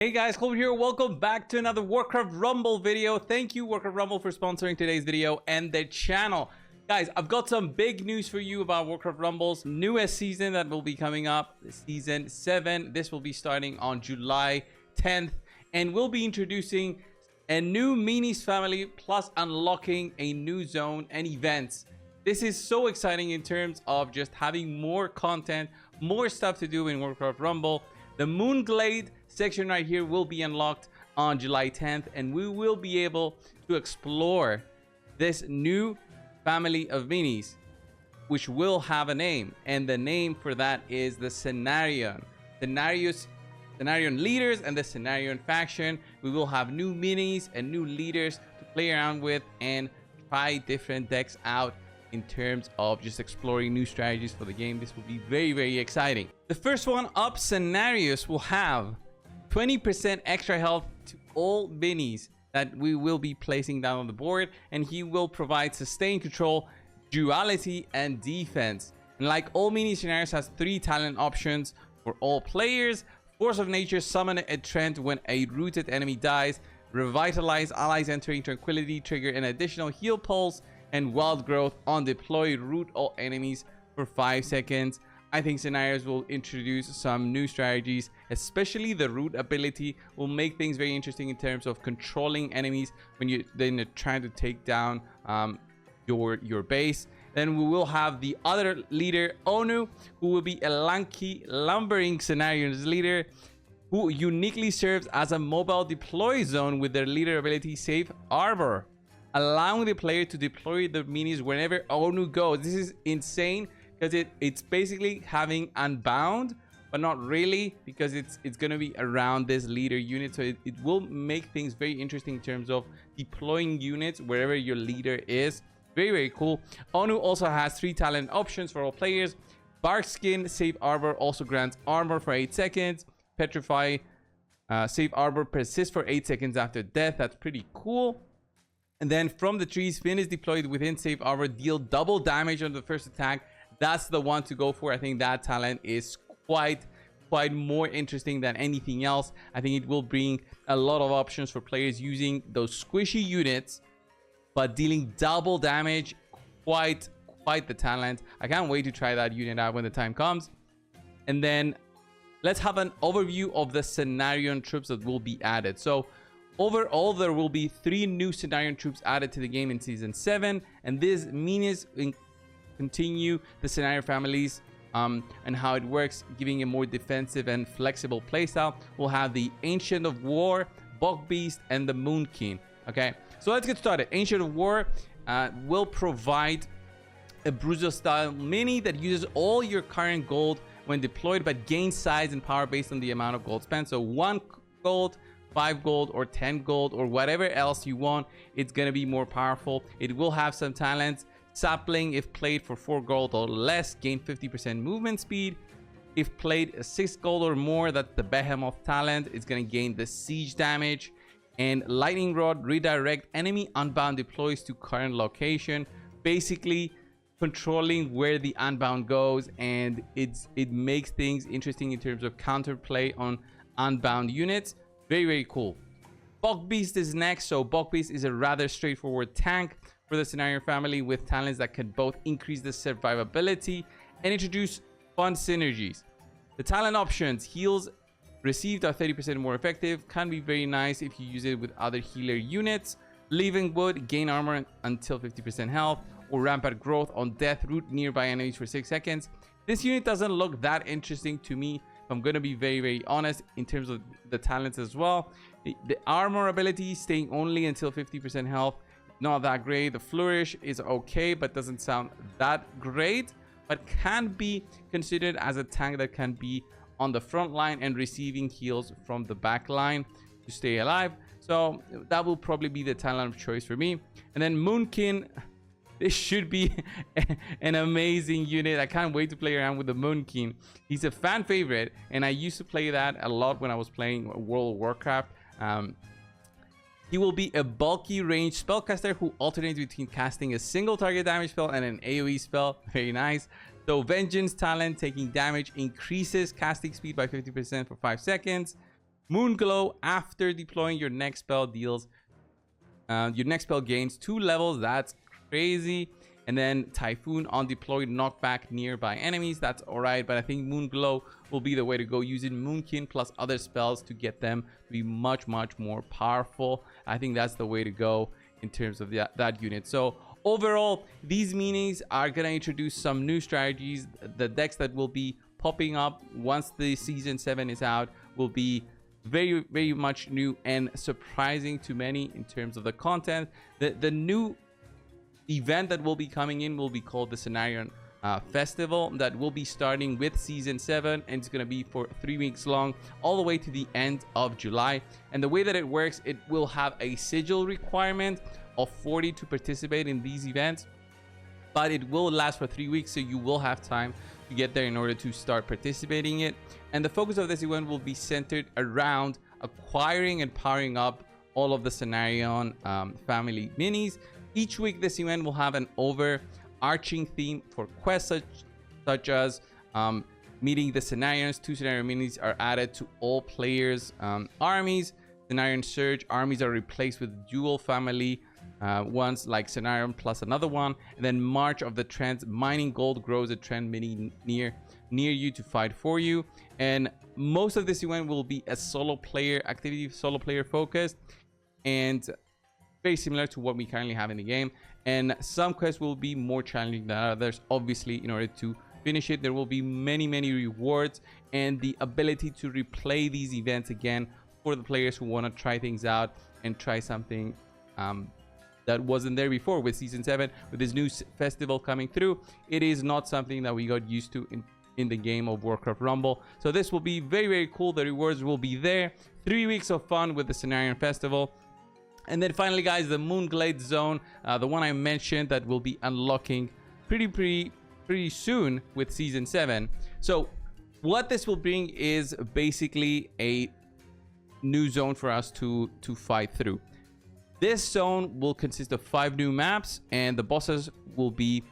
Hey guys, Cold here. Welcome back to another Warcraft Rumble video. Thank you, Warcraft Rumble, for sponsoring today's video and the channel. Guys, I've got some big news for you about Warcraft Rumble's newest season that will be coming up, Season 7. This will be starting on July 10th, and we'll be introducing a new minis family, plus unlocking a new zone and events. This is so exciting in terms of just having more content, more stuff to do in Warcraft Rumble. The Moonglade section right here will be unlocked on July 10th, and we will be able to explore this new family of minis, which will have a name, and the name for that is the Cenarion leaders and the Cenarion faction. We will have new minis and new leaders to play around with and try different decks out in terms of just exploring new strategies for the game. This will be very, very exciting. The first one up, Cenarius, will have 20% extra health to all minis that we will be placing down on the board, and he will provide sustained control, duality, and defense. And like all mini, Cenarius has 3 talent options for all players: Force of Nature, summon a trend when a rooted enemy dies; Revitalize, allies entering tranquility trigger an additional heal pulse; and Wild Growth, on deploy, root all enemies for 5 seconds. I think Cenarius will introduce some new strategies, especially the root ability will make things very interesting in terms of controlling enemies when you're trying to take down your base. Then we will have the other leader, Onu, who will be a lanky, lumbering Cenarius leader, who uniquely serves as a mobile deploy zone with their leader ability, Safe Arbor, allowing the player to deploy the minis whenever Onu goes. This is insane, because it's basically having Unbound, but not really, because it's going to be around this leader unit. So it will make things very interesting in terms of deploying units wherever your leader is. Very, very cool. Onu also has 3 talent options for all players. Barkskin, Safe Arbor also grants armor for 8 seconds. Petrify, Safe Arbor persists for 8 seconds after death. That's pretty cool. And then from the trees, Finn is deployed within Safe Arbor, deal double damage on the first attack. That's the one to go for. I think that talent is quite more interesting than anything else. I think it will bring a lot of options for players using those squishy units, but dealing double damage. Quite the talent. I can't wait to try that unit out when the time comes. And then let's have an overview of the Cenarion troops that will be added. So overall, there will be 3 new Cenarion troops added to the game in Season 7, and this means continue the Cenarion families and how it works, giving a more defensive and flexible playstyle. We'll have the Ancient of War, Bog Beast, and the Moon King. Okay, so let's get started. Ancient of War will provide a Bruiser style mini that uses all your current gold when deployed, but gains size and power based on the amount of gold spent. So 1 gold, 5 gold, or 10 gold, or whatever else you want. It's gonna be more powerful. It will have some talents. Sapling, if played for 4 gold or less, gain 50% movement speed. If played 6 gold or more, that's the Behemoth talent. It's going to gain the siege damage. And Lightning Rod, redirect enemy Unbound deploys to current location, basically controlling where the Unbound goes, and it makes things interesting in terms of counterplay on Unbound units. Very, very cool. Bog Beast is next. So Bog Beast is a rather straightforward tank for the Cenarion family, with talents that can both increase the survivability and introduce fun synergies. The talent options: heals received are 30% more effective, can be very nice if you use it with other healer units. Living Wood, gain armor until 50% health, or Rampant Growth on death, root nearby enemies for 6 seconds. This unit doesn't look that interesting to me, if I'm going to be very, very honest, in terms of the talents as well. The armor ability, staying only until 50% health, not that great. The Flourish is okay, but doesn't sound that great, but can be considered as a tank that can be on the front line and receiving heals from the back line to stay alive. So that will probably be the talent of choice for me. And then Moonkin, this should be an amazing unit. I can't wait to play around with the Moonkin. He's a fan favorite, and I used to play that a lot when I was playing World of Warcraft. He will be a bulky range spellcaster who alternates between casting a single target damage spell and an AoE spell. Very nice. So Vengeance talent, taking damage, increases casting speed by 50% for 5 seconds. Moonglow, after deploying your next spell, deals your next spell gains 2 levels. That's crazy. And then Typhoon, on deployed, knockback nearby enemies. That's alright, but I think Moonglow will be the way to go, using Moonkin plus other spells to get them to be much more powerful. I think that's the way to go in terms of that unit. So overall, these minis are gonna introduce some new strategies. The decks that will be popping up once the season 7 is out will be very much new and surprising to many in terms of the content. The new event that will be coming in will be called the Cenarion Festival, that will be starting with season 7, and it's going to be for 3 weeks long, all the way to the end of July. And the way that it works, it will have a sigil requirement of 40 to participate in these events, but it will last for 3 weeks, so you will have time to get there in order to start participating in it. And the focus of this event will be centered around acquiring and powering up all of the Cenarion family minis. Each week this event will have an overarching theme for quests such as meeting the Cenarions. 2 Cenarion minis are added to all players' armies. Cenarion Surge armies are replaced with dual family ones like Cenarion plus another one. And then March of the Trends, mining gold grows a trend mini near you to fight for you. And most of this event will be a solo player activity, solo player focused, and very similar to what we currently have in the game. And some quests will be more challenging than others. Obviously, in order to finish it, there will be many rewards and the ability to replay these events again for the players who want to try things out and try something that wasn't there before. With season 7, with this new festival coming through, it is not something that we got used to in the game of Warcraft Rumble. So this will be very cool. The rewards will be there. 3 weeks of fun with the Cenarion Festival. And then finally, guys, the Moonglade Zone, the one I mentioned that will be unlocking pretty soon with season 7. So what this will bring is basically a new zone for us to fight through. This zone will consist of 5 new maps, and the bosses will be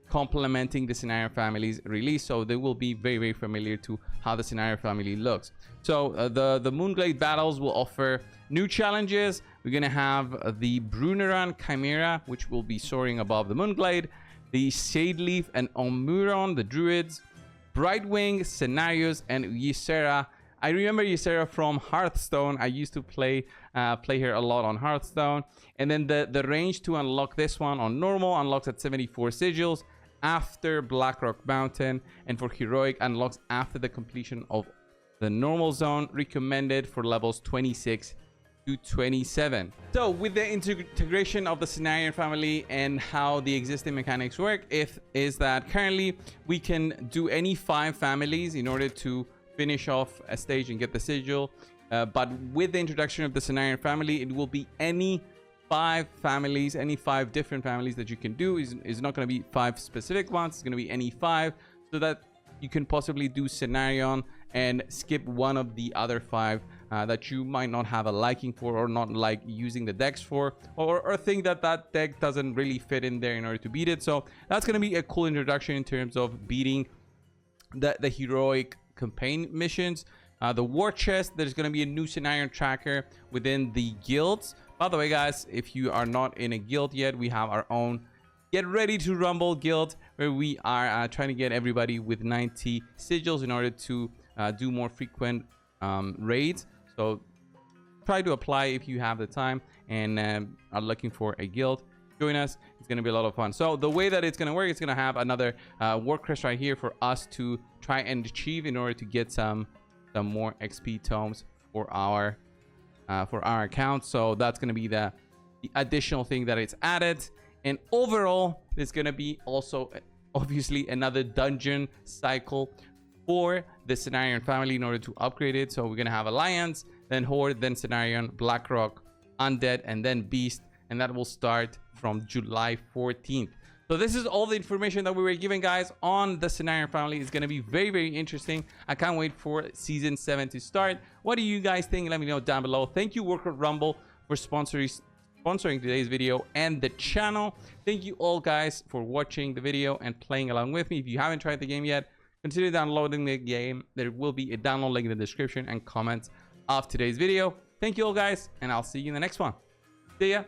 complementing the Cenarion family's release, so they will be very familiar to how the Cenarion family looks. So the Moonglade battles will offer new challenges. We're gonna have the Bruneran Chimera, which will be soaring above the Moonglade, the Shadeleaf and Omuron, the Druids, Brightwing, Cenarios, and Ysera. I remember Ysera from Hearthstone. I used to play her a lot on Hearthstone. And then the range to unlock this one on normal unlocks at 74 sigils after Blackrock Mountain, and for heroic unlocks after the completion of the normal zone, recommended for levels 26 to 27. So with the integration of the Cenarion family and how the existing mechanics work, is that currently we can do any 5 families in order to finish off a stage and get the sigil, but with the introduction of the Cenarion family, it will be any 5 families, any 5 different families that you can do. Is not going to be 5 specific ones, it's going to be any 5, so that you can possibly do Cenarion and skip one of the other 5 that you might not have a liking for, or not like using the decks for, or think that deck doesn't really fit in there in order to beat it. So that's going to be a cool introduction in terms of beating the heroic campaign missions. The war chest, there's going to be a new Cenarion tracker within the guilds. By the way, guys, if you are not in a guild yet, we have our own Get Ready to Rumble guild, where we are trying to get everybody with 90 sigils in order to do more frequent raids. So try to apply if you have the time and are looking for a guild. Join us. It's going to be a lot of fun. So the way that it's going to work, it's going to have another Warcraft right here for us to try and achieve in order to get some more XP tomes for our account. So that's going to be the additional thing that it's added. And overall, there's going to be also obviously another dungeon cycle for the Cenarion family in order to upgrade it. So we're going to have Alliance, then Horde, then Cenarion, Blackrock, Undead, and then Beast. And that will start from July 14th. So this is all the information that we were given, guys, on the Cenarion family. It's going to be very interesting. I can't wait for season 7 to start. What do you guys think? Let me know down below. Thank you, Warcraft Rumble, for sponsoring today's video and the channel. Thank you all, guys, for watching the video and playing along with me. If you haven't tried the game yet, consider downloading the game. There will be a download link in the description and comments of today's video. Thank you all, guys, and I'll see you in the next one. See ya.